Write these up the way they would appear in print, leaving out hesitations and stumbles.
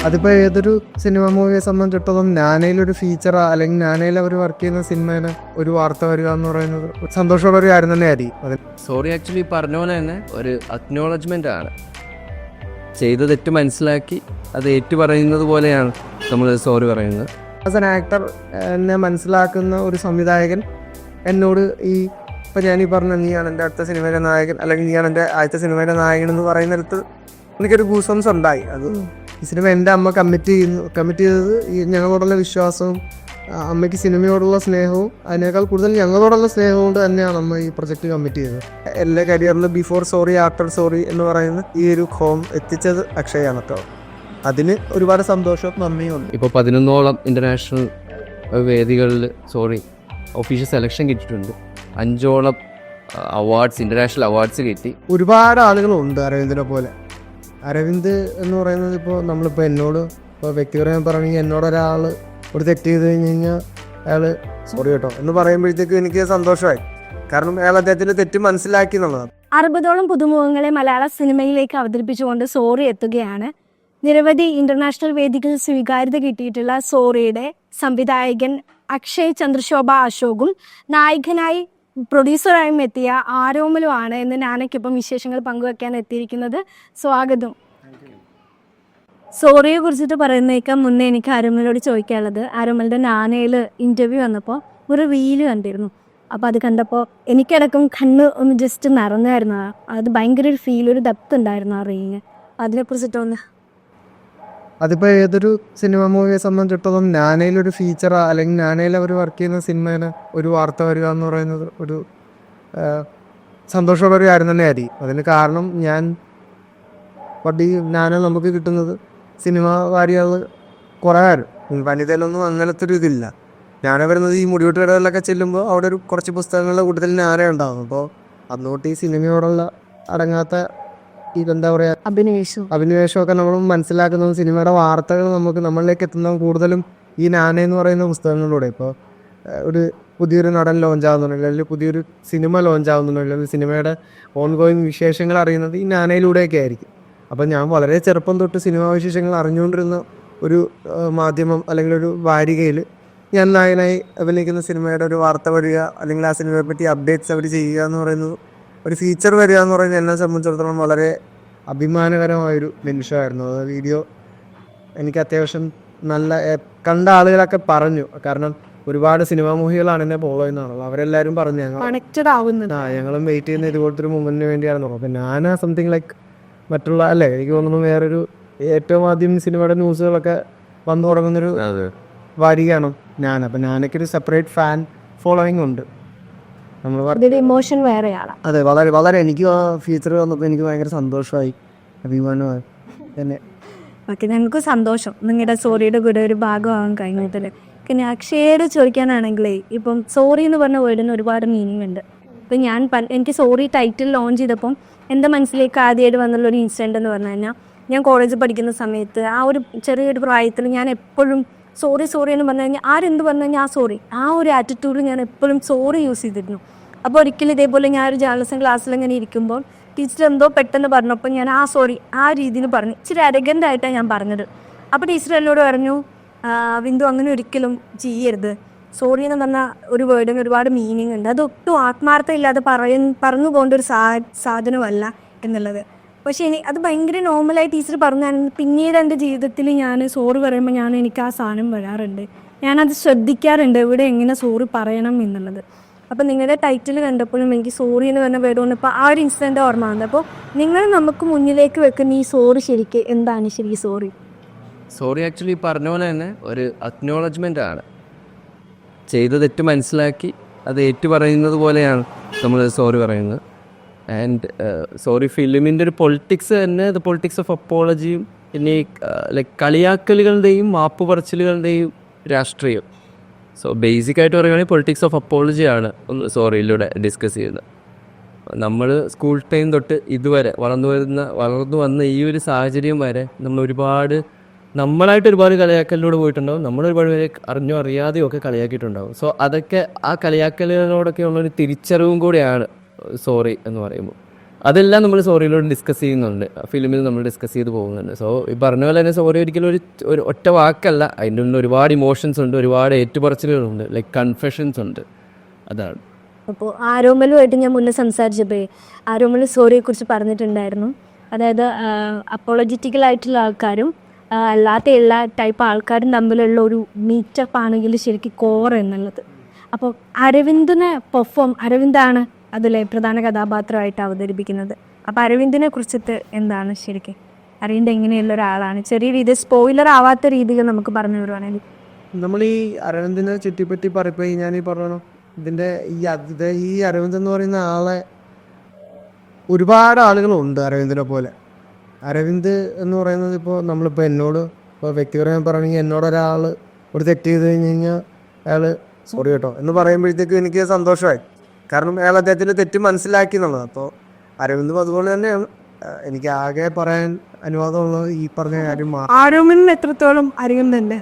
അതിപ്പോൾ ഏതൊരു സിനിമ മൂവിയെ സംബന്ധിച്ചിടത്തോളം നാനയിലൊരു ഫീച്ചർ അല്ലെങ്കിൽ നാനയിൽ അവർ വർക്ക് ചെയ്യുന്ന സിനിമേനെ ഒരു വാർത്ത വരിക എന്ന് പറയുന്നത് സന്തോഷമുള്ള ഒരു കാര്യം തന്നെ ആയിരിക്കും. അതിൽ സോറി ആക്ച്വലി പറഞ്ഞ പോലെ തന്നെ ഒരു അക്നോളജ്മെൻ്റ് ആണ്. ചെയ്ത തെറ്റ് മനസ്സിലാക്കി അത് ഏറ്റു പറയുന്നത് പോലെയാണ് നമ്മൾ സോറി പറയുന്നത്. ആസ് എൻ ആക്ടർ എന്നെ മനസ്സിലാക്കുന്ന ഒരു സംവിധായകൻ എന്നോട് ഇപ്പം ഞാനീ പറഞ്ഞ നീയാണ് എൻ്റെ അടുത്ത സിനിമയിലെ നായകൻ അല്ലെങ്കിൽ നീയാണ് എൻ്റെ ആദ്യത്തെ സിനിമയിലെ നായകൻ എന്ന് പറയുന്നിടത്ത് എനിക്കൊരു ഗൂസംസ് ഉണ്ടായി. അത് ഈ സിനിമ എൻ്റെ അമ്മ കമ്മിറ്റ് ചെയ്തത് ഈ ഞങ്ങളോടുള്ള വിശ്വാസവും അമ്മയ്ക്ക് സിനിമയോടുള്ള സ്നേഹവും അതിനേക്കാൾ കൂടുതൽ ഞങ്ങളോടുള്ള സ്നേഹം കൊണ്ട് തന്നെയാണ് അമ്മ ഈ പ്രൊജക്റ്റ് കമ്മിറ്റ് ചെയ്തത്. എൻ്റെ കരിയറിൽ ബിഫോർ സോറി ആഫ്റ്റർ സോറി എന്ന് പറയുന്ന ഈ ഒരു ഹോം എത്തിച്ചത് അക്ഷയാണ് കേട്ടോ. അതിന് ഒരുപാട് സന്തോഷവും നന്ദിയുണ്ട്. ഇപ്പോൾ 11ഓളം ഇൻ്റർനാഷണൽ വേദികളിൽ ഒഫീഷ്യൽ സെലക്ഷൻ കിട്ടിയിട്ടുണ്ട്. 5ഓളം അവാർഡ്സ്, ഇൻ്റർനാഷണൽ അവാർഡ്സ് കിട്ടി. ഒരുപാട് ആളുകളുണ്ട് അരവിന്ദിനെ പോലെ. അരവിന്ദ് എന്ന് പറയുന്നത് ഇപ്പോൾ നമ്മളിപ്പോൾ എന്നോട് ഇപ്പോൾ വ്യക്തിപരമായി പറയുകയാണെങ്കിൽ എന്നോടൊരാൾ ഒരു തെറ്റ് ചെയ്ത് കഴിഞ്ഞ് കഴിഞ്ഞാൽ അയാൾ സോറി കേട്ടോ എന്ന് പറയുമ്പോഴത്തേക്കും എനിക്ക് സന്തോഷമായി. കാരണം അയാൾ അദ്ദേഹത്തിൻ്റെ തെറ്റ് മനസ്സിലാക്കി എന്നുള്ളതാണ്. 60ഓളം പുതുമുഖങ്ങളെ മലയാള സിനിമയിലേക്ക് അവതരിപ്പിച്ചുകൊണ്ട് സോറി എത്തുകയാണ്. നിരവധി ഇന്റർനാഷണൽ വേദികളിൽ സ്വീകാര്യത കിട്ടിയിട്ടുള്ള സോറിയുടെ സംവിധായകൻ അക്ഷയ് ചന്ദ്രശോഭ അശോകും നായകനായി പ്രൊഡ്യൂസറായും എത്തിയ ആരോമലുമാണ് എന്ന് നാനയ്ക്കൊപ്പം വിശേഷങ്ങൾ പങ്കുവെക്കാൻ എത്തിയിരിക്കുന്നത്. സ്വാഗതം. സോറിയെ കുറിച്ചിട്ട് പറയുന്നേക്കാൾ മുന്നേ എനിക്ക് ആരോമലോട് ചോദിക്കാനുള്ളത്, ആരോമലിൻ്റെ നാനയിൽ ഇൻ്റർവ്യൂ വന്നപ്പോൾ ഒരു റീല് കണ്ടിരുന്നു. അപ്പോൾ അത് കണ്ടപ്പോൾ എനിക്കടക്കം കണ്ണ് ഒന്ന് ജസ്റ്റ് നിറഞ്ഞായിരുന്നു. അത് ഭയങ്കര ഒരു ഫീൽ, ഒരു ഡെപ്ത് ഉണ്ടായിരുന്നു ആ റീലിന്. അതിനെക്കുറിച്ചിട്ടൊന്ന്. അതിപ്പോൾ ഏതൊരു സിനിമ മൂവിയെ സംബന്ധിച്ചിടത്തോളം നാനയിലൊരു ഫീച്ചർ അല്ലെങ്കിൽ നാനയിൽ അവർ വർക്ക് ചെയ്യുന്ന സിനിമേനെ ഒരു വാർത്ത വരിക എന്ന് പറയുന്നത് ഒരു സന്തോഷമുള്ള ഒരു കാര്യം തന്നെ ആയിരിക്കും. അതിന് കാരണം ഞാൻ നാനയിൽ നമുക്ക് കിട്ടുന്നത് സിനിമ വാരികൾ കുറേ കാര്യം വനിതയിലൊന്നും അങ്ങനത്തെ ഒരു ഇതില്ല. ഞാൻ വരുന്നത് ഈ മുടിവെട്ട് കടകളിലൊക്കെ ചെല്ലുമ്പോൾ അവിടെ ഒരു കുറച്ച് പുസ്തകങ്ങളുടെ കൂട്ടത്തിൽ നാന ഉണ്ടാകും. അപ്പോൾ അന്നോട്ട് ഈ സിനിമയോടുള്ള അടങ്ങാത്ത ഇതെന്താ പറയുക അഭിനിവേശമൊക്കെ നമ്മൾ മനസ്സിലാക്കുന്നത് സിനിമയുടെ വാർത്തകൾ നമ്മളിലേക്ക് എത്തുന്നത് കൂടുതലും ഈ നാന എന്ന് പറയുന്ന പുസ്തകങ്ങളിലൂടെ. ഇപ്പോൾ ഒരു പുതിയൊരു നടൻ ലോഞ്ച് ആകുന്നുണ്ടെങ്കിൽ അല്ലെങ്കിൽ പുതിയൊരു സിനിമ ലോഞ്ച് ആകുന്നുണ്ടെങ്കിൽ അല്ലെങ്കിൽ സിനിമയുടെ ഓൺഗോയിങ് വിശേഷങ്ങൾ അറിയുന്നത് ഈ നാനയിലൂടെയൊക്കെ ആയിരിക്കും. അപ്പം ഞാൻ വളരെ ചെറുപ്പം തൊട്ട് സിനിമാ വിശേഷങ്ങൾ അറിഞ്ഞുകൊണ്ടിരുന്ന ഒരു മാധ്യമം അല്ലെങ്കിൽ ഒരു വാരികയിൽ ഞാൻ നായകനായി അഭിനയിക്കുന്ന സിനിമയുടെ ഒരു വാർത്ത വരിക അല്ലെങ്കിൽ ആ സിനിമയെ പറ്റി അപ്ഡേറ്റ്സ് അവർ ചെയ്യുക എന്ന് പറയുന്നത്, ഒരു ഫീച്ചർ വരിക എന്ന് പറയുന്നത് എന്നെ സംബന്ധിച്ചിടത്തോളം വളരെ അഭിമാനകരമായൊരു നിമിഷമായിരുന്നു. അത് വീഡിയോ എനിക്ക് അത്യാവശ്യം നല്ല കണ്ട ആളുകളൊക്കെ പറഞ്ഞു. കാരണം ഒരുപാട് സിനിമാ മൂവികളാണ് എന്നെ ഫോളോ ചെയ്യുന്നതാണല്ലോ, അവരെല്ലാവരും പറഞ്ഞു ഞങ്ങളും വെയിറ്റ് ചെയ്യുന്ന ഇതുപോലത്തെ ഒരു മൂവ്മെന്റിന് വേണ്ടിയായിരുന്നു. അപ്പം ഞാൻ സംതിങ് ലൈക്ക് മറ്റുള്ള എനിക്ക് തോന്നുന്നു വേറൊരു ഏറ്റവും ആദ്യം സിനിമയുടെ ന്യൂസുകളൊക്കെ വന്നു തുടങ്ങുന്നൊരു വാരികയാണ് ഞാൻ. അപ്പം ഞാനൊക്കെ ഒരു സെപ്പറേറ്റ് ഫാൻ ഫോളോയിങ് ഉണ്ട്. ഇമോഷൻ വേറെയാണ്. അതെ, വളരെ വളരെ എനിക്ക് ആ ഫീച്ചർ വന്നപ്പോൾ എനിക്ക് ഭയങ്കര സന്തോഷമായി, അഭിമാനമായി തന്നെ. ഓക്കെ, ഞങ്ങൾക്ക് സന്തോഷം നിങ്ങളുടെ സോറിയുടെ കൂടെ ഒരു ഭാഗമാകാൻ കഴിഞ്ഞതിൽ. പിന്നെ അക്ഷയോട് ചോദിക്കാനാണെങ്കിലേ, ഇപ്പം സോറി എന്ന് പറഞ്ഞ വേർഡിന് ഒരുപാട് മീനിങ് ഉണ്ട്. ഇപ്പം എനിക്ക് സോറി ടൈറ്റിൽ ലോഞ്ച് ചെയ്തപ്പം എൻ്റെ മനസ്സിലേക്ക് ആദ്യമായിട്ട് വന്നുള്ളൊരു ഇൻസിഡൻറ്റ് എന്ന് പറഞ്ഞു കഴിഞ്ഞാൽ, ഞാൻ കോളേജിൽ പഠിക്കുന്ന സമയത്ത് ആ ഒരു ചെറിയൊരു പ്രായത്തിൽ ഞാൻ എപ്പോഴും സോറി എന്ന് പറഞ്ഞു കഴിഞ്ഞാൽ ആരെന്ത് പറഞ്ഞു കഴിഞ്ഞാൽ ആ ഒരു ആറ്റിറ്റ്യൂഡിൽ ഞാൻ എപ്പോഴും സോറി യൂസ് ചെയ്തിരുന്നു. അപ്പോൾ ഒരിക്കലും ഇതേപോലെ ഞാൻ ഒരു ജേർണലിസം ക്ലാസ്സിൽ ഇങ്ങനെ ഇരിക്കുമ്പോൾ ടീച്ചർ എന്തോ പെട്ടെന്ന് പറഞ്ഞപ്പോൾ ഞാൻ ആ രീതിയിൽ പറഞ്ഞു. ഇച്ചിരി അരഗൻ്റായിട്ടാണ് ഞാൻ പറഞ്ഞത്. അപ്പോൾ ടീച്ചർ എന്നോട് പറഞ്ഞു, ബിന്ദു അങ്ങനെ ഒരിക്കലും ചെയ്യരുത്, സോറി എന്ന് പറഞ്ഞാൽ ഒരു വേർഡിന് ഒരുപാട് മീനിങ് ഉണ്ട്, അതൊട്ടും ആത്മാർത്ഥം ഇല്ലാതെ പറഞ്ഞു പോകേണ്ട ഒരു സാധനമല്ല എന്നുള്ളത്. പക്ഷേ അത് ഭയങ്കര നോർമലായി ടീച്ചർ പറഞ്ഞായിരുന്നു. പിന്നീട് എൻ്റെ ജീവിതത്തിൽ ഞാൻ സോറി പറയുമ്പോൾ എനിക്ക് ആ സാധനം വരാറുണ്ട്, ഞാനത് ശ്രദ്ധിക്കാറുണ്ട് ഇവിടെ എങ്ങനെ സോറി പറയണം എന്നുള്ളത്. അപ്പോൾ നിങ്ങളുടെ ടൈറ്റിൽ കണ്ടപ്പോഴും എനിക്ക് സോറി എന്ന് പറഞ്ഞ വേർഡ് വന്നപ്പോൾ ആ ഒരു ഇൻസിഡൻറ്റ് ഓർമ്മ വന്നത്. അപ്പോൾ നിങ്ങൾ നമുക്ക് മുന്നിലേക്ക് വെക്കുന്ന ഈ സോറി ശരിക്കും എന്താണ്? സോറി ആക്ച്വലി പറഞ്ഞ പോലെ തന്നെ ഒരു അക്നോളജ്മെൻ്റ് ആണ്. ചെയ്ത തെറ്റ് മനസ്സിലാക്കി അത് ഏറ്റു പറയുന്നത് പോലെയാണ് നമ്മൾ സോറി പറയുന്നത്. ആൻഡ് സോറി ഫിലിമിൻ്റെ ഒരു പൊളിറ്റിക്സ് തന്നെ, ദ പൊളിറ്റിക്സ് ഓഫ് അപ്പോളജിയും പിന്നെ ലൈക്ക് കളിയാക്കലുകളുടെയും മാപ്പ് പറച്ചിലുകളുടെയും രാഷ്ട്രീയം. സോ ബേസിക്കായിട്ട് പറയുകയാണെങ്കിൽ പൊളിറ്റിക്സ് ഓഫ് അപ്പോളജിയാണ് ഒന്ന് സോറിയിലൂടെ ഡിസ്കസ് ചെയ്യുന്നത്. നമ്മൾ സ്കൂൾ ടൈം തൊട്ട് ഇതുവരെ വളർന്നു വന്ന ഈ ഒരു സാഹചര്യം വരെ നമ്മളായിട്ട് ഒരുപാട് കളിയാക്കലിലൂടെ പോയിട്ടുണ്ടാവും, നമ്മളൊരുപാട് പേരെ അറിഞ്ഞോ അറിയാതെയോ ഒക്കെ കളിയാക്കിയിട്ടുണ്ടാവും. സോ അതൊക്കെ ആ കളിയാക്കലുകളോടൊക്കെ ഉള്ളൊരു തിരിച്ചറിവും കൂടിയാണ് സോറി എന്ന് പറയുമ്പോൾ. അതെല്ലാം നമ്മൾ സോറിയിലൂടെ ഡിസ്കസ് ചെയ്യുന്നുണ്ട്, ഫിലിമിൽ നമ്മൾ ഡിസ്കസ് ചെയ്ത് പോകുന്നുണ്ട്. സോ ഈ പറഞ്ഞ പോലെ തന്നെ സോറി ഒരിക്കലും ഒരു ഒറ്റ വാക്കല്ല, അതിൻ്റെ ഉള്ളിൽ ഒരുപാട് ഇമോഷൻസ് ഉണ്ട്, ഒരുപാട് ഏറ്റുപറച്ചിലുകളുണ്ട്, ലൈക്ക് കൺഫെഷൻസ് ഉണ്ട്. അതാണ്. അപ്പോൾ ആരോമലുമായിട്ട് ഞാൻ മുന്നേ സംസാരിച്ചപ്പോൾ ആരോമൽ സോറിയെക്കുറിച്ച് പറഞ്ഞിട്ടുണ്ടായിരുന്നു. അതായത് അപ്പോളജറ്റിക്കലായിട്ടുള്ള ആൾക്കാരും അല്ലാത്ത എല്ലാ ടൈപ്പ് ആൾക്കാരും തമ്മിലുള്ള ഒരു മീറ്റപ്പ് ആണെങ്കിൽ ശരിക്കും കോർ എന്നുള്ളത്. അപ്പോൾ അരവിന്ദാണ് അതിലെ പ്രധാന കഥാപാത്രമായിട്ട് അവതരിപ്പിക്കുന്നത്. അപ്പോൾ അരവിന്ദിനെ കുറിച്ചിട്ട് എന്താണ് ശരിക്കും? അരവിന്ദ് എങ്ങനെയുള്ള ഒരാളാണ്? ചെറിയ രീതിയിൽ സ്പോയിലർ ആവാത്ത രീതിയിൽ നമുക്ക് പറഞ്ഞു വിടുവാണെങ്കിൽ. നമ്മൾ ഈ അരവിന്ദിനെ ചുറ്റിപ്പറ്റി പറയുമ്പോൾ ഞാൻ ഈ പറഞ്ഞു ഇതിൻ്റെ ഈ അരവിന്ദ് എന്ന് പറയുന്ന ആളെ ഒരുപാട് ആളുകളുണ്ട് അരവിന്ദിനെ പോലെ. അരവിന്ദ് എന്ന് പറയുന്നത് ഇപ്പോൾ നമ്മളിപ്പോൾ എന്നോട് ഇപ്പോൾ വ്യക്തിപരമായി പറയുകയാണെങ്കിൽ എന്നോടൊരാൾ ഒരു തെറ്റ് ചെയ്ത് കഴിഞ്ഞ് കഴിഞ്ഞാൽ അയാൾ സോറി കേട്ടോ എന്ന് പറയുമ്പോഴത്തേക്കും എനിക്ക് സന്തോഷമായി. കാരണം അയാൾ അദ്ദേഹത്തിൻ്റെ തെറ്റ് മനസ്സിലാക്കി എന്നുള്ളത്. അപ്പോൾ അരവിന്ദും അതുപോലെ തന്നെയാണ്. എനിക്ക് ആകെ പറയാൻ അനുവാദമുള്ളത് ഈ പറഞ്ഞ കാര്യം മാത്രം. ആരോമലിന് എത്രത്തോളം അറിയുന്നുണ്ട്?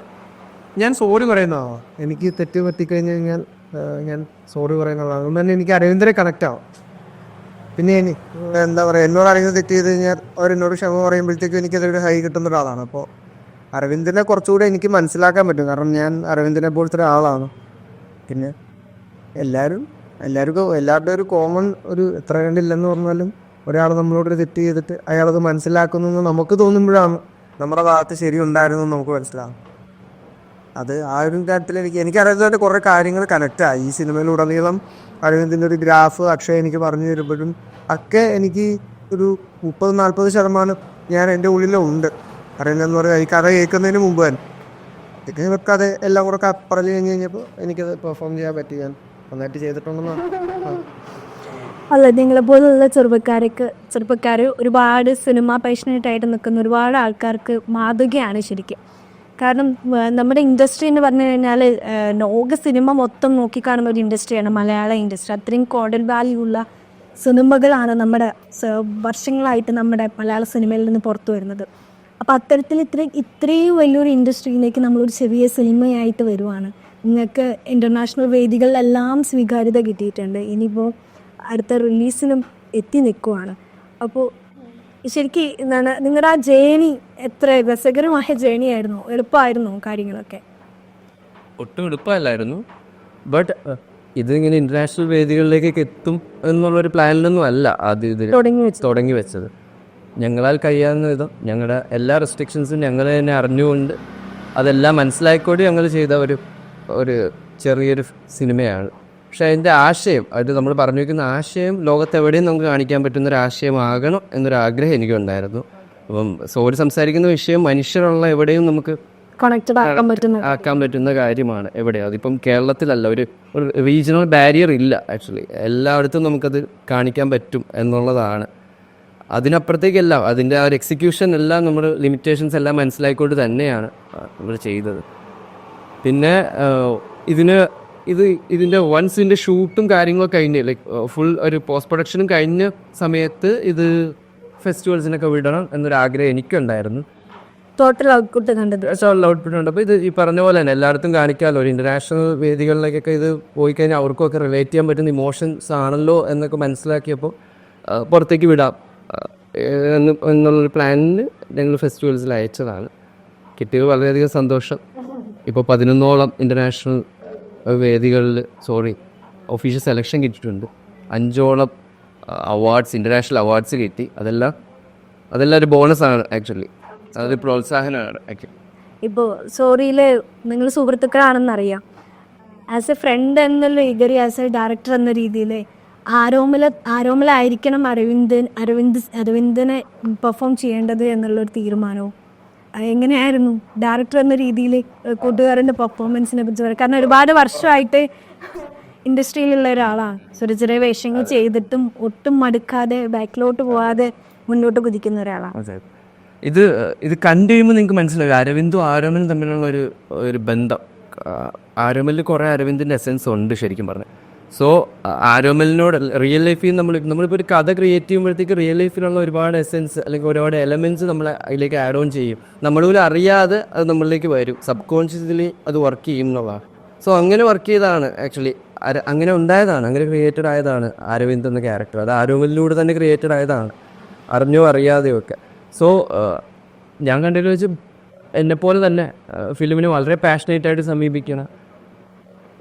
ഞാൻ സോറി പറയുന്നതാണ്. എനിക്ക് തെറ്റ് പറ്റിക്കഴിഞ്ഞ് കഴിഞ്ഞാൽ ഞാൻ സോറി പറയുന്നതാണ്. അതുകൊണ്ട് തന്നെ എനിക്ക് അരവിന്ദനെ കണക്റ്റ് ആവും. പിന്നെ എന്താ പറയുക, എന്നോട് അറിയുന്നത് തെറ്റ് ചെയ്ത് കഴിഞ്ഞാൽ അവരെന്നോട് ക്ഷമ പറയുമ്പോഴത്തേക്കും എനിക്കതൊരു ഹൈ കിട്ടുന്ന ഒരാളാണ്. അപ്പോൾ അരവിന്ദിനെ കുറച്ചുകൂടെ എനിക്ക് മനസ്സിലാക്കാൻ പറ്റും. കാരണം ഞാൻ അരവിന്ദിനെ പോലത്തെ ഒരാളാണ്. പിന്നെ എല്ലാവരുടെയും ഒരു കോമൺ ഒരു എത്ര കണ്ടില്ലെന്ന് പറഞ്ഞാലും ഒരാൾ നമ്മളോടൊരു തെറ്റ് ചെയ്തിട്ട് അയാളത് മനസ്സിലാക്കുന്നു നമുക്ക് തോന്നുമ്പോഴാണ് നമ്മുടെ ഭാഗത്ത് ശരി ഉണ്ടായിരുന്നു എന്ന് നമുക്ക് മനസ്സിലാകും. അത് ആ ഒരു കാര്യത്തിൽ എനിക്ക് അരവിന്ദായിട്ട് കുറേ കാര്യങ്ങൾ കണക്റ്റായി. ഈ സിനിമയിലുടനീളം അരവിന്ദിൻ്റെ ഒരു ഗ്രാഫ് അക്ഷയ് എനിക്ക് പറഞ്ഞു തരുമ്പോഴും ഒക്കെ എനിക്ക് ഒരു 30-40% ഞാൻ എൻ്റെ ഉള്ളിലുണ്ട്. അരവിന്ദെന്ന് പറയുക ഈ കഥ കേൾക്കുന്നതിന് മുമ്പ് തന്നെ കഥ എല്ലാം കൂടെ പറഞ്ഞു കഴിഞ്ഞപ്പോൾ എനിക്കത് പെർഫോം ചെയ്യാൻ പറ്റി. ഞാൻ നന്നായിട്ട് ചെയ്തിട്ടുണ്ടെന്നാണ്. അല്ല, നിങ്ങളെപ്പോലുള്ള ചെറുപ്പക്കാർ ഒരുപാട് സിനിമ പാഷനേറ്റായിട്ട് നിൽക്കുന്ന ഒരുപാട് ആൾക്കാർക്ക് മാതൃകയാണ് ശരിക്കും. കാരണം നമ്മുടെ ഇൻഡസ്ട്രി എന്ന് പറഞ്ഞു കഴിഞ്ഞാൽ ലോക സിനിമ മൊത്തം നോക്കിക്കാണുന്ന ഒരു ഇൻഡസ്ട്രിയാണ് മലയാള ഇൻഡസ്ട്രി. അത്രയും കോഡൽ വാല്യൂ ഉള്ള സിനിമകളാണ് നമ്മുടെ വർഷങ്ങളായിട്ട് നമ്മുടെ മലയാള സിനിമയിൽ നിന്ന് പുറത്തു വരുന്നത്. അപ്പോൾ അത്തരത്തിൽ ഇത്രയും വലിയൊരു ഇൻഡസ്ട്രിയിലേക്ക് നമ്മളൊരു ചെറിയ സിനിമയായിട്ട് വരുവാണ്. നിങ്ങൾക്ക് ഇൻ്റർനാഷണൽ വേദികളിലെല്ലാം സ്വീകാര്യത കിട്ടിയിട്ടുണ്ട്. ഇനിയിപ്പോൾ അടുത്ത റിലീസിനും എത്തി നിൽക്കുവാണ്. അപ്പോൾ ശരിക്കും എന്താണ് നിങ്ങളുടെ ആ ജേണി എത്ര രസകരമായ ജേണി ആയിരുന്നു? എളുപ്പമായിരുന്നു കാര്യങ്ങളൊക്കെ? ഒട്ടും എളുപ്പമല്ലായിരുന്നു. ബട്ട് ഇതിങ്ങനെ ഇൻ്റർനാഷണൽ വേദികളിലേക്കൊക്കെ എത്തും എന്നുള്ളൊരു പ്ലാനിലൊന്നും അല്ല ആദ്യം തുടങ്ങി വെച്ചത്. ഞങ്ങളാൽ കഴിയാവുന്ന വിധം ഞങ്ങളുടെ എല്ലാ റെസ്ട്രിക്ഷൻസും ഞങ്ങൾ തന്നെ അറിഞ്ഞുകൊണ്ട് അതെല്ലാം മനസ്സിലാക്കിക്കൊണ്ട് ഞങ്ങൾ ചെയ്ത ഒരു ചെറിയൊരു സിനിമയാണ്. പക്ഷേ അതിൻ്റെ ആശയം, അത് നമ്മൾ പറഞ്ഞു വയ്ക്കുന്ന ആശയം ലോകത്തെവിടെയും നമുക്ക് കാണിക്കാൻ പറ്റുന്നൊരു ആശയമാകണം എന്നൊരാഗ്രഹം എനിക്കുണ്ടായിരുന്നു. അപ്പം സോറി സംസാരിക്കുന്ന വിഷയം മനുഷ്യരുള്ള എവിടെയും നമുക്ക് കണക്റ്റഡ് ആക്കാൻ പറ്റുന്ന കാര്യമാണ്. എവിടെയും അതിപ്പം കേരളത്തിലല്ല, ഒരു റീജിയണൽ ബാരിയർ ഇല്ല. ആക്ച്വലി എല്ലായിടത്തും നമുക്കത് കാണിക്കാൻ പറ്റും എന്നുള്ളതാണ്. അതിനപ്പുറത്തേക്കെല്ലാം അതിൻ്റെ ആ ഒരു എക്സിക്യൂഷൻ എല്ലാം നമ്മൾ ലിമിറ്റേഷൻസ് എല്ലാം മനസ്സിലാക്കിക്കൊണ്ട് തന്നെയാണ് നമ്മൾ ചെയ്തത്. പിന്നെ ഇതിൻ്റെ വൺസ് ഇതിൻ്റെ ഷൂട്ടും കാര്യങ്ങളൊക്കെ കഴിഞ്ഞ് ലൈക്ക് ഫുൾ ഒരു പോസ്റ്റ് പ്രൊഡക്ഷനും കഴിഞ്ഞ സമയത്ത് ഇത് ഫെസ്റ്റിവൽസിനൊക്കെ വിടണം എന്നൊരാഗ്രഹം എനിക്കുണ്ടായിരുന്നു. ടോട്ടൽ ഔട്ട്പുട്ട് കണ്ടത് ഔട്ട്പുട്ട് ഉണ്ട്. അപ്പോൾ ഇത് ഈ പറഞ്ഞ പോലെ തന്നെ എല്ലായിടത്തും കാണിക്കാമല്ലോ. ഒരു ഇൻ്റർനാഷണൽ വേദികളിലേക്കൊക്കെ ഇത് പോയി കഴിഞ്ഞാൽ അവർക്കൊക്കെ റിലേറ്റ് ചെയ്യാൻ പറ്റുന്ന ഇമോഷൻസ് ആണല്ലോ എന്നൊക്കെ മനസ്സിലാക്കിയപ്പോൾ പുറത്തേക്ക് വിടാം എന്നുള്ളൊരു പ്ലാനിന് ഞങ്ങൾ ഫെസ്റ്റിവൽസിൽ അയച്ചതാണ്. കിട്ടിയത് വളരെയധികം സന്തോഷം. ഇപ്പോൾ 11ഓളം ഇൻ്റർനാഷണൽ വേദികളിൽ ഒഫീഷ്യൽ സെലക്ഷൻ കിട്ടിയിട്ടുണ്ട്. 5ഓളം അവാർഡ്സ്, ഇൻ്റർനാഷണൽ അവാർഡ്സ് കിട്ടി. അതെല്ലാം ഒരു ബോണസാണ് ആക്ച്വലി, അതൊരു പ്രോത്സാഹനമാണ് ആക്ച്വലി. ഇപ്പോൾ സോറിയിൽ നിങ്ങൾ സുഹൃത്തുക്കളാണെന്നറിയാം. ആസ് എ ഫ്രണ്ട് എന്നുള്ള ഉപരി ആസ് എ ഡയറക്ടർ എന്ന രീതിയിൽ ആരോമലായിരിക്കണം അരവിന്ദിനെ പെർഫോം ചെയ്യേണ്ടത് എന്നുള്ളൊരു തീരുമാനവും എങ്ങനെയായിരുന്നു ഡയറക്ടർ എന്ന രീതിയിൽ കൂട്ടുകാരൻ്റെ പെർഫോമൻസിനെ കുറിച്ച് പറയാം? കാരണം ഒരുപാട് വർഷമായിട്ട് ഇൻഡസ്ട്രിയിലുള്ള ഒരാളാണ്. ചെറിയ വേഷങ്ങൾ ചെയ്തിട്ടും ഒട്ടും മടുക്കാതെ ബാക്കിലോട്ട് പോവാതെ മുന്നോട്ട് കുതിക്കുന്ന ഒരാളാണ്. ഇത് കണ്ടു കഴിയുമ്പോൾ നിങ്ങൾക്ക് മനസ്സിലാവും അരവിന്ദും ആരോമലും തമ്മിലുള്ള ഒരു ബന്ധം. ആരോമലിൽ കുറേ അരവിന്ദിൻ്റെ എസെൻസ് ഉണ്ട് ശരിക്കും പറഞ്ഞാൽ. സോ ആരോമലിനോട് റിയൽ ലൈഫിൽ നമ്മളിപ്പോൾ ഒരു കഥ ക്രിയേറ്റ് ചെയ്യുമ്പോഴത്തേക്ക് റിയൽ ലൈഫിലുള്ള ഒരുപാട് എസെൻസ് അല്ലെങ്കിൽ ഒരുപാട് എലമെൻറ്റ്സ് നമ്മൾ അതിലേക്ക് ആഡ് ഓൺ ചെയ്യും. നമ്മളുപോലും അറിയാതെ അത് നമ്മളിലേക്ക് വരും. സബ് കോൺഷ്യസ്ലി അത് വർക്ക് ചെയ്യും എന്നുള്ളതാണ്. സോ അങ്ങനെ വർക്ക് ചെയ്താണ് ആക്ച്വലി അങ്ങനെ ഉണ്ടായതാണ്, അങ്ങനെ ക്രിയേറ്റഡ് ആയതാണ് അരവിന്ദ് എന്ന ക്യാരക്ടർ. അത് ആരോമലിലൂടെ തന്നെ ക്രിയേറ്റഡ് ആയതാണ്, അറിഞ്ഞോ അറിയാതെയോ ഒക്കെ. സോ ഞാൻ കണ്ടതിൽ വെച്ച് എന്നെപ്പോലെ തന്നെ ഫിലിമിനെ വളരെ പാഷനേറ്റായിട്ട് സമീപിക്കണ,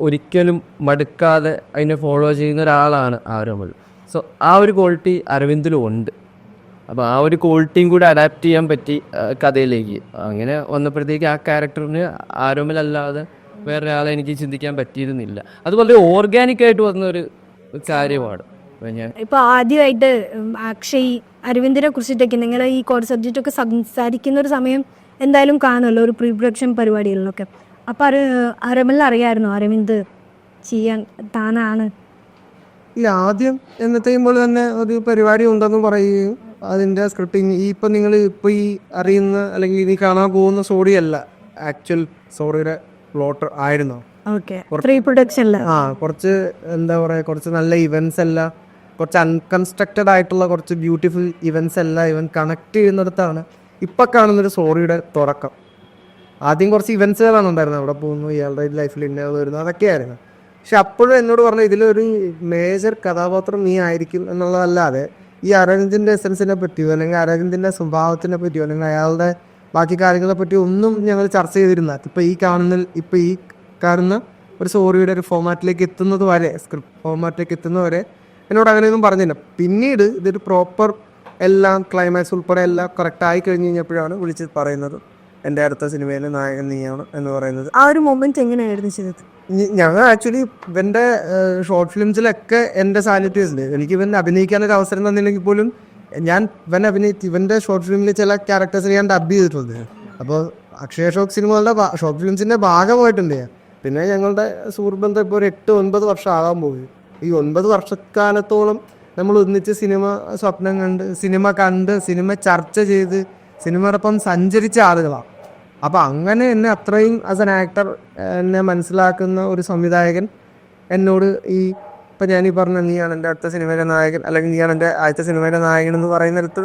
ഒരിക്കലും മടുക്കാതെ അതിനെ ഫോളോ ചെയ്യുന്ന ഒരാളാണ് ആരോമൽ. സോ ആ ഒരു ക്വാളിറ്റി അരവിന്ദിലും ഉണ്ട്. അപ്പോൾ ആ ഒരു ക്വാളിറ്റിയും കൂടി അഡാപ്റ്റ് ചെയ്യാൻ പറ്റി കഥയിലേക്ക്. അങ്ങനെ വന്നപ്പോഴത്തേക്ക് ആ ക്യാരക്ടറിന് ആരോമലല്ലാതെ വേറൊരാളെ എനിക്ക് ചിന്തിക്കാൻ പറ്റിയിരുന്നില്ല. അത് വളരെ ഓർഗാനിക്കായിട്ട് വന്നൊരു കാര്യമാണ്. അപ്പോൾ ഞാൻ ഇപ്പോൾ ആദ്യമായിട്ട് അക്ഷയ് അരവിന്ദിനെ കുറിച്ചിട്ടൊക്കെ നിങ്ങൾ ഈ കോഡ് സബ്ജക്റ്റൊക്കെ സംസാരിക്കുന്ന ഒരു സമയം എന്തായാലും കാണുമല്ലോ, ഒരു പ്രീ പ്രൊഡക്ഷൻ പരിപാടികളിലൊക്കെ. അപ്പോൾ അരമലിന് അറിയാമായിരുന്നു അരവിന്ദ് ചെയ്യാൻ താനാണ്? ഇല്ല, ആദ്യം എന്നത്തെയും പോലെ തന്നെ ഒരു പരിപാടി ഉണ്ടെന്ന് പറയുകയും അതിൻ്റെ സ്ക്രിപ്റ്റിങ് ഇപ്പം നിങ്ങൾ ഇപ്പോൾ ഈ അറിയുന്ന അല്ലെങ്കിൽ ഇനി കാണാൻ പോകുന്ന സോറിയല്ല ആക്ച്വൽ സോറിയുടെ പ്ലോട്ട് ആയിരുന്നോ? ഓക്കെ, പ്രീ പ്രൊഡക്ഷനിൽ കുറച്ച് എന്താ പറയുക, കുറച്ച് നല്ല ഇവൻറ്റ്സ് എല്ലാം, കുറച്ച് അൺകൺസ്ട്രക്റ്റഡ് ആയിട്ടുള്ള കുറച്ച് ബ്യൂട്ടിഫുൾ ഇവൻറ്റ്സ് എല്ലാം ഇവൻ കണക്ട് ചെയ്യുന്നിടത്താണ് ഇപ്പം കാണുന്നൊരു സോറിയുടെ തുടക്കം. ആദ്യം കുറച്ച് ഇവൻറ്റ്സുകളാണ് ഉണ്ടായിരുന്നത്, അവിടെ പോകുന്നു, ഇയാളുടെ ലൈഫിൽ ഇന്നത് വരുന്നു, അതൊക്കെയായിരുന്നു. പക്ഷെ അപ്പോഴും എന്നോട് പറഞ്ഞു ഇതിലൊരു മേജർ കഥാപാത്രം നീ ആയിരിക്കും എന്നുള്ളതല്ലാതെ ഈ അരവിന്ദിൻ്റെ എസൻസിനെ പറ്റിയോ അല്ലെങ്കിൽ അരവിന്ദിൻ്റെ സ്വഭാവത്തിനെ പറ്റിയോ അല്ലെങ്കിൽ അയാളുടെ ബാക്കി കാര്യങ്ങളെ പറ്റിയോ ഒന്നും ഞങ്ങൾ ചർച്ച ചെയ്തിരുന്ന. ഇപ്പോൾ ഈ കാണുന്ന ഒരു സ്റ്റോറിയുടെ ഒരു ഫോമാറ്റിലേക്ക് എത്തുന്നത് വരെ, സ്ക്രിപ്റ്റ് ഫോമാറ്റിലേക്ക് എത്തുന്നവരെ എന്നോട് അങ്ങനെയൊന്നും പറഞ്ഞില്ല. പിന്നീട് ഇതൊരു പ്രോപ്പർ എല്ലാം ക്ലൈമാക്സ് ഉൾപ്പെടെ എല്ലാം കറക്റ്റ് ആയി കഴിഞ്ഞ് കഴിഞ്ഞപ്പോഴാണ് വിളിച്ച് പറയുന്നത് എൻ്റെ അടുത്ത സിനിമയിലെ നായകൻ നീയാണ് എന്ന് പറയുന്നത്. ആ ഒരു മൊമെന്റ് എങ്ങനെയായിരുന്നു ചെയ്തത്? ഞങ്ങൾ ആക്ച്വലി ഇവൻ്റെ ഷോർട്ട് ഫിലിംസിലൊക്കെ എൻ്റെ സാന്നിധ്യം ഉണ്ട്. എനിക്ക് ഇവൻ അഭിനയിക്കാനൊരു അവസരം തന്നില്ലെങ്കിൽ പോലും ഞാൻ ഇവൻ്റെ ഷോർട്ട് ഫിലിമിൽ ചില ക്യാരക്ടേഴ്സിനെ ഞാൻ ഡബ് ചെയ്തിട്ടുണ്ട്. അപ്പോൾ അക്ഷയ ഷോക്ക് സിനിമകളുടെ ഷോർട്ട് ഫിലിംസിൻ്റെ ഭാഗമായിട്ടുണ്ട് ഞാൻ. പിന്നെ ഞങ്ങളുടെ സുഹൃബന്ധം ഇപ്പോൾ ഒരു 8-9 വർഷം ആകാൻ പോയി. ഈ 9 വർഷക്കാലത്തോളം നമ്മൾ ഒന്നിച്ച് സ്വപ്നം കണ്ട് സിനിമ ചർച്ച ചെയ്ത് സിനിമയോടൊപ്പം സഞ്ചരിച്ച ആളുകളാണ്. അപ്പോൾ അങ്ങനെ എന്നെ അത്രയും ആസ് എൻ ആക്ടർ എന്നെ മനസ്സിലാക്കുന്ന ഒരു സംവിധായകൻ എന്നോട് ഇപ്പം ഞാനീ പറഞ്ഞ നീയാണ് എൻ്റെ അടുത്ത സിനിമയിലെ നായകൻ അല്ലെങ്കിൽ നീയാണ് എൻ്റെ ആദ്യത്തെ സിനിമയിലെ നായകൻ എന്ന് പറയുന്നിടത്ത്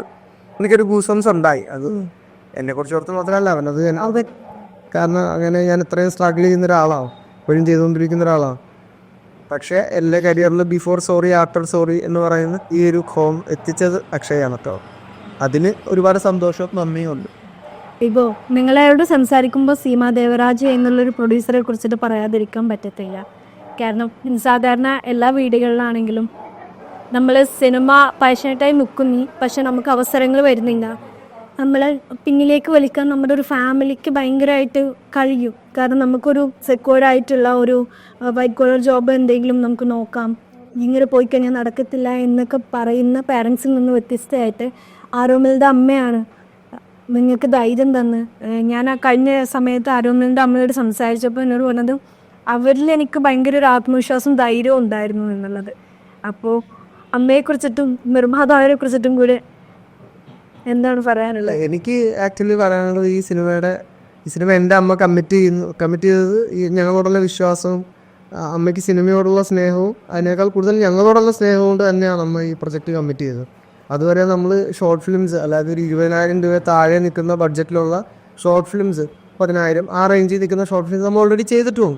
എനിക്കൊരു ഗൂസംസ് ഉണ്ടായി. അത് എന്നെക്കുറിച്ച് ഓർത്ത് മാത്രമല്ല അവനത് കാരണം അങ്ങനെ ഞാൻ ഇത്രയും സ്ട്രഗിൾ ചെയ്യുന്ന ഒരാളാണ്, ഇപ്പോഴും ചെയ്തുകൊണ്ടിരിക്കുന്ന ഒരാളാണ്. പക്ഷേ എൻ്റെ കരിയറിൽ ബിഫോർ സോറി ആഫ്റ്റർ സോറി എന്ന് പറയുന്ന ഈ ഒരു ഹോം എത്തിച്ചത് അക്ഷയാണ് കേട്ടോ. അതിന് ഒരുപാട് സന്തോഷവും നന്ദിയും ഉണ്ട്. ഇപ്പോൾ നിങ്ങളോട് സംസാരിക്കുമ്പോൾ സീമ ദേവരാജ് എന്നുള്ളൊരു പ്രൊഡ്യൂസറെ കുറിച്ചിട്ട് പറയാതിരിക്കാൻ പറ്റത്തില്ല. കാരണം സാധാരണ എല്ലാ വീടുകളിലാണെങ്കിലും നമ്മൾ സിനിമ പാഷനേറ്റായി നിൽക്കുന്നു, പക്ഷെ നമുക്ക് അവസരങ്ങൾ വരുന്നില്ല. നമ്മളെ പിന്നിലേക്ക് വലിക്കാൻ നമ്മുടെ ഒരു ഫാമിലിക്ക് ഭയങ്കരമായിട്ട് കഴിയും. കാരണം നമുക്കൊരു സെക്യൂർഡായിട്ടുള്ള ഒരു വൈറ്റ് കോളർ ജോബ് എന്തെങ്കിലും നമുക്ക് നോക്കാം, ഇങ്ങനെ പോയി കഴിഞ്ഞാൽ നടക്കത്തില്ല എന്നൊക്കെ പറയുന്ന പാരൻസിൽ നിന്ന് വ്യത്യസ്തമായിട്ട് ആരോമലിൻ്റെ അമ്മയാണ് നിങ്ങൾക്ക് ധൈര്യം തന്ന്. ഞാൻ ആ കഴിഞ്ഞ സമയത്ത് ആരോമലിൻ്റെ അമ്മയോട് സംസാരിച്ചപ്പോൾ എന്നോട് പറഞ്ഞത് അവരിൽ എനിക്ക് ഭയങ്കര ഒരു ആത്മവിശ്വാസം ധൈര്യവും ഉണ്ടായിരുന്നു എന്നുള്ളത്. അപ്പോൾ അമ്മയെക്കുറിച്ചിട്ടും നിർമ്മാതാവിനെ കുറിച്ചിട്ടും കൂടെ എന്താണ് പറയാനുള്ളത്? എനിക്ക് ആക്ച്വലി പറയാനുള്ളത് ഈ സിനിമ എൻ്റെ അമ്മ കമ്മിറ്റ് ചെയ്തത് ഞങ്ങളോടുള്ള വിശ്വാസവും അമ്മയ്ക്ക് സിനിമയോടുള്ള സ്നേഹവും അതിനേക്കാൾ കൂടുതൽ ഞങ്ങളോടുള്ള സ്നേഹം കൊണ്ട് തന്നെയാണ് അമ്മ ഈ പ്രൊജക്റ്റ് കമ്മിറ്റ് ചെയ്തത്. അതുവരെ നമ്മൾ ഷോർട്ട് ഫിലിംസ് അല്ലാതെ ഒരു 20,000 രൂപ താഴെ നിൽക്കുന്ന ബഡ്ജറ്റിലുള്ള ഷോർട്ട് ഫിലിംസ് 10,000 ആ റേഞ്ചിൽ നിൽക്കുന്ന ഷോർട്ട് ഫിലിംസ് നമ്മൾ ഓൾറെഡി ചെയ്തിട്ടും.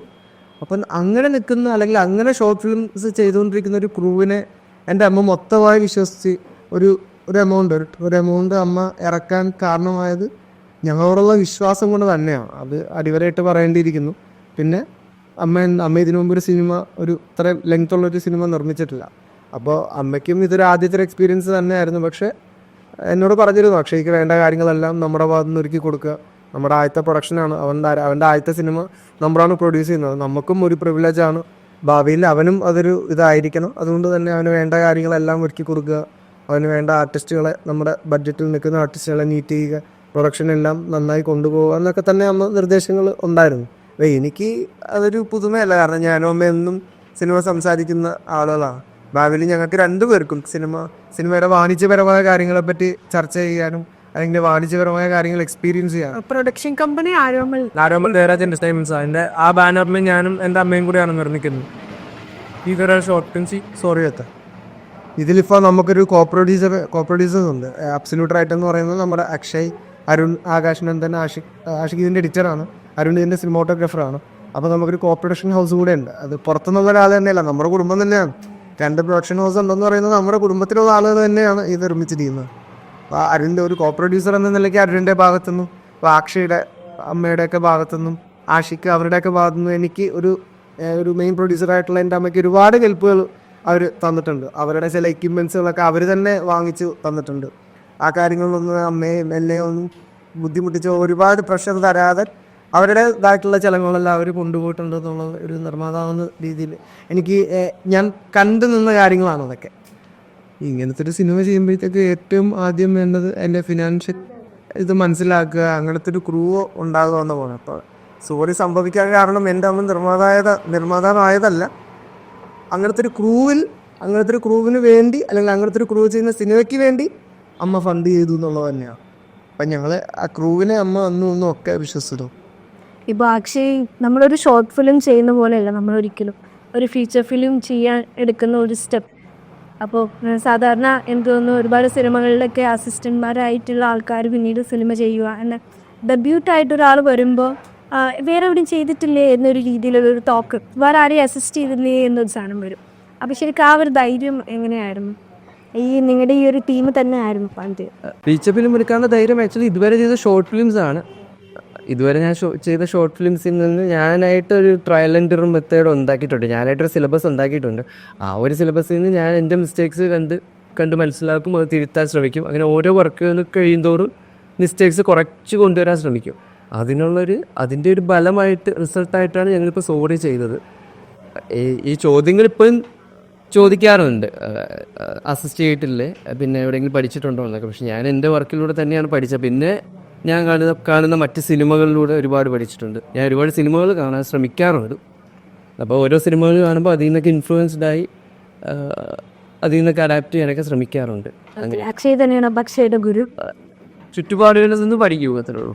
അപ്പം അങ്ങനെ നിൽക്കുന്ന അല്ലെങ്കിൽ അങ്ങനെ ഷോർട്ട് ഫിലിംസ് ചെയ്തുകൊണ്ടിരിക്കുന്ന ഒരു ക്രൂവിനെ എൻ്റെ അമ്മ മൊത്തമായി വിശ്വസിച്ച് ഒരു എമൗണ്ട് അമ്മ ഇറക്കാൻ കാരണമായത് ഞങ്ങളോടുള്ള വിശ്വാസം കൊണ്ട് തന്നെയാണ്. അത് അടിവരയിട്ട് പറയേണ്ടിയിരിക്കുന്നു. പിന്നെ അമ്മ ഇതിനു മുമ്പ് ഇത്ര ലെങ്ത്തുള്ളൊരു സിനിമ നിർമ്മിച്ചിട്ടില്ല. അപ്പോൾ അമ്മയ്ക്കും ഇതൊരു ആദ്യത്തെ എക്സ്പീരിയൻസ് തന്നെയായിരുന്നു. പക്ഷേ എന്നോട് പറഞ്ഞിരുന്നു അക്ഷയ്ക്ക് വേണ്ട കാര്യങ്ങളെല്ലാം നമ്മുടെ ഭാഗത്ത് നിന്ന് ഒരുക്കി കൊടുക്കുക, നമ്മുടെ ആദ്യത്തെ പ്രൊഡക്ഷനാണ്, അവൻ്റെ ആദ്യത്തെ സിനിമ നമ്മളാണ് പ്രൊഡ്യൂസ് ചെയ്യുന്നത്, നമുക്കും ഒരു പ്രിവിലേജാണ്. ഭാവിയിൽ അവനും അതൊരു ഇതായിരിക്കണം. അതുകൊണ്ട് തന്നെ അവന് വേണ്ട കാര്യങ്ങളെല്ലാം ഒരുക്കി കൊടുക്കുക, അവന് വേണ്ട ആർട്ടിസ്റ്റുകളെ, നമ്മുടെ ബഡ്ജറ്റിൽ നിൽക്കുന്ന ആർട്ടിസ്റ്റുകളെ മീറ്റ് ചെയ്യുക, പ്രൊഡക്ഷനെല്ലാം നന്നായി കൊണ്ടുപോകുക എന്നൊക്കെ തന്നെ അമ്മ നിർദ്ദേശങ്ങൾ ഉണ്ടായിരുന്നു. എനിക്ക് അതൊരു പുതുമയല്ല, കാരണം ഞാനും അമ്മ എന്നും സിനിമ സംസാരിക്കുന്ന ആളുകളാണ്. ഭാവിയിൽ ഞങ്ങൾക്ക് രണ്ടുപേർക്കും സിനിമയുടെ വാണിജ്യപരമായ കാര്യങ്ങളെപ്പറ്റി ചർച്ച ചെയ്യാനും അല്ലെങ്കിൽ വാണിജ്യപരമായ കാര്യങ്ങൾ എക്സ്പീരിയൻസ് ചെയ്യാനും. പ്രൊഡക്ഷൻ കമ്പനി ആരോമൽ ദേവരാജ് എൻ്റർടൈൻമെൻറ്റ്സ്, അതിൻ്റെ ആ ബാനറിൽ ഞാനും എൻ്റെ അമ്മയും കൂടിയാണ് നിർമ്മിക്കുന്നത്. ഇതൊരു ഷോർട്ട് ഫിലിംസ് സോറിയത്തെ ഇതിലിപ്പോൾ നമുക്കൊരു കോപ്രൊഡ്യൂസേഴ്സ് ഉണ്ട്. അബ്സല്യൂട്ട് റൈറ്റ് എന്ന് പറയുന്നത് നമ്മുടെ അക്ഷയ്, അരുൺ, ആകാശ് നന്ദൻ, ആഷിഖ് ഇതിൻ്റെ എഡിറ്ററാണ്, അരുൺ ഇതിൻ്റെ സിനിമോട്ടോഗ്രാഫറാണ്. അപ്പോൾ നമുക്കൊരു കോപ്പറേഷൻ ഹൗസ് കൂടെ ഉണ്ട്. അത് പുറത്തുനിന്നുള്ള ഒരാൾ തന്നെയല്ല, നമ്മുടെ കുടുംബം തന്നെയാണ്. 2 പ്രൊഡക്ഷൻ ഹൗസ് ഉണ്ടെന്ന് പറയുന്നത് നമ്മുടെ കുടുംബത്തിലുള്ള ആളുകൾ തന്നെയാണ് ഇത് നിർമ്മിച്ചിരിക്കുന്നത്. അപ്പോൾ അരുണിൻ്റെ ഒരു കോ പ്രൊഡ്യൂസർ എന്ന നിലയ്ക്ക് അരുണിൻ്റെ ഭാഗത്തുനിന്നും, ഇപ്പോൾ അക്ഷയുടെ അമ്മയുടെയൊക്കെ ഭാഗത്തുനിന്നും, ആഷിക്ക് അവരുടെയൊക്കെ ഭാഗത്തുനിന്നും എനിക്ക് ഒരു മെയിൻ പ്രൊഡ്യൂസറായിട്ടുള്ള എൻ്റെ അമ്മയ്ക്ക് ഒരുപാട് ഹെൽപ്പുകൾ അവർ തന്നിട്ടുണ്ട്. അവരുടെ ചില എക്യുപ്മെൻറ്റ്സുകളൊക്കെ അവർ തന്നെ വാങ്ങിച്ചു തന്നിട്ടുണ്ട്. ആ കാര്യങ്ങളിലൊന്നും അമ്മയും എന്നെയും ഒന്നും ബുദ്ധിമുട്ടിച്ച് ഒരുപാട് പ്രഷർ തരാതെ അവരുടേതായിട്ടുള്ള ചിലവുകളെല്ലാം അവർ കൊണ്ടുപോയിട്ടുണ്ട് എന്നുള്ള ഒരു നിർമ്മാതാവെന്ന രീതിയിൽ എനിക്ക് ഞാൻ കണ്ടു നിന്ന കാര്യങ്ങളാണ് അതൊക്കെ. ഇങ്ങനത്തെ ഒരു സിനിമ ചെയ്യുമ്പോഴത്തേക്ക് ഏറ്റവും ആദ്യം വേണ്ടത് എൻ്റെ ഫിനാൻഷ്യൽ ഇത് മനസ്സിലാക്കുക, അങ്ങനത്തെ ഒരു ക്രൂ ഉണ്ടാകുക എന്ന് പോകുന്നത്. അപ്പോൾ സോറി സംഭവിക്കാൻ കാരണം എൻ്റെ അമ്മ നിർമ്മാതാവായതല്ല, അങ്ങനത്തെ ഒരു ക്രൂവിന് വേണ്ടി, അല്ലെങ്കിൽ അങ്ങനത്തെ ഒരു ക്രൂ ചെയ്യുന്ന സിനിമയ്ക്ക് വേണ്ടി അമ്മ ഫണ്ട് ചെയ്തു എന്നുള്ളത് തന്നെയാണ്. അപ്പം ഞങ്ങൾ ആ ക്രൂവിനെ അമ്മ ഒന്നും ഒക്കെ വിശ്വസിച്ചു. ഇപ്പോൾ അക്ഷയ് നമ്മളൊരു ഷോർട്ട് ഫിലിം ചെയ്യുന്ന പോലെയല്ല നമ്മളൊരിക്കലും ഒരു ഫീച്ചർ ഫിലിം ചെയ്യാൻ എടുക്കുന്ന ഒരു സ്റ്റെപ്പ്. അപ്പോൾ സാധാരണ എനിക്ക് തോന്നുന്നു ഒരുപാട് സിനിമകളിലൊക്കെ അസിസ്റ്റന്റ്മാരായിട്ടുള്ള ആൾക്കാർ പിന്നീട് സിനിമ ചെയ്യുക എന്ന ഡെബ്യൂട്ടായിട്ടൊരാൾ വരുമ്പോൾ വേറെ എവിടെയും ചെയ്തിട്ടില്ലേ എന്നൊരു രീതിയിലുള്ളൊരു ടോക്ക്, വേറെ ആരെയും അസിസ്റ്റ് ചെയ്തില്ലേ എന്നൊരു സാധനം വരും. അപ്പോൾ ശരിക്കും ആ ഒരു ധൈര്യം എങ്ങനെയായിരുന്നു? നിങ്ങളുടെ ഈ ഒരു ടീം തന്നെ ആയിരുന്നു പണ്ട് ഫീച്ചർ ഫിലിം എടുക്കാനുള്ള ധൈര്യം ആക്ച്വലി ഇതുവരെ ചെയ്ത ഷോർട്ട് ഫിലിംസ് ആണ്. ഇതുവരെ ഞാൻ ചെയ്ത ഷോർട്ട് ഫിലിംസിൽ നിന്ന് ഞാനായിട്ടൊരു ട്രയൽ ആൻഡ് എറർ മെത്തേഡ് ഉണ്ടാക്കിയിട്ടുണ്ട്. ഞാനായിട്ടൊരു സിലബസ് ഉണ്ടാക്കിയിട്ടുണ്ട്. ആ ഒരു സിലബസിൽ നിന്ന് ഞാൻ എൻ്റെ മിസ്റ്റേക്സ് കണ്ട് മനസ്സിലാക്കും, അത് തിരുത്താൻ ശ്രമിക്കും. അങ്ങനെ ഓരോ വർക്കുകൾ കഴിയുന്തോറും മിസ്റ്റേക്സ് കുറച്ച് കൊണ്ടുവരാൻ ശ്രമിക്കും. അതിൻ്റെ ഒരു ബലമായിട്ട് റിസൾട്ടായിട്ടാണ് ഞങ്ങളിപ്പോൾ സോറി ചെയ്തത്. ഈ ചോദ്യങ്ങൾ ഇപ്പം ചോദിക്കാറുണ്ട്, അസിസ്റ്റ് ചെയ്തിട്ടില്ലേ, പിന്നെ എവിടെയെങ്കിലും പഠിച്ചിട്ടുണ്ടോ എന്നൊക്കെ. പക്ഷെ ഞാൻ എൻ്റെ വർക്കിലൂടെ തന്നെയാണ് പഠിച്ചത്. പിന്നെ ഞാൻ കാണുന്ന മറ്റ് സിനിമകളിലൂടെ ഒരുപാട് പഠിച്ചിട്ടുണ്ട്. ഞാൻ ഒരുപാട് സിനിമകൾ കാണാൻ ശ്രമിക്കാറുണ്ട്. അപ്പോൾ ഓരോ സിനിമകൾ കാണുമ്പോൾ അതിൽ നിന്നൊക്കെ ഇൻഫ്ലുവൻസ്ഡായി അതിൽ നിന്നൊക്കെ അഡാപ്റ്റ് ചെയ്യാനൊക്കെ ശ്രമിക്കാറുണ്ട്. അക്ഷയ് തന്നെയാണ് അക്ഷയുടെ ഗുരു. ചുറ്റുപാടുകളിൽ നിന്ന് പഠിക്കൂ, അത്രേ ഉള്ളൂ.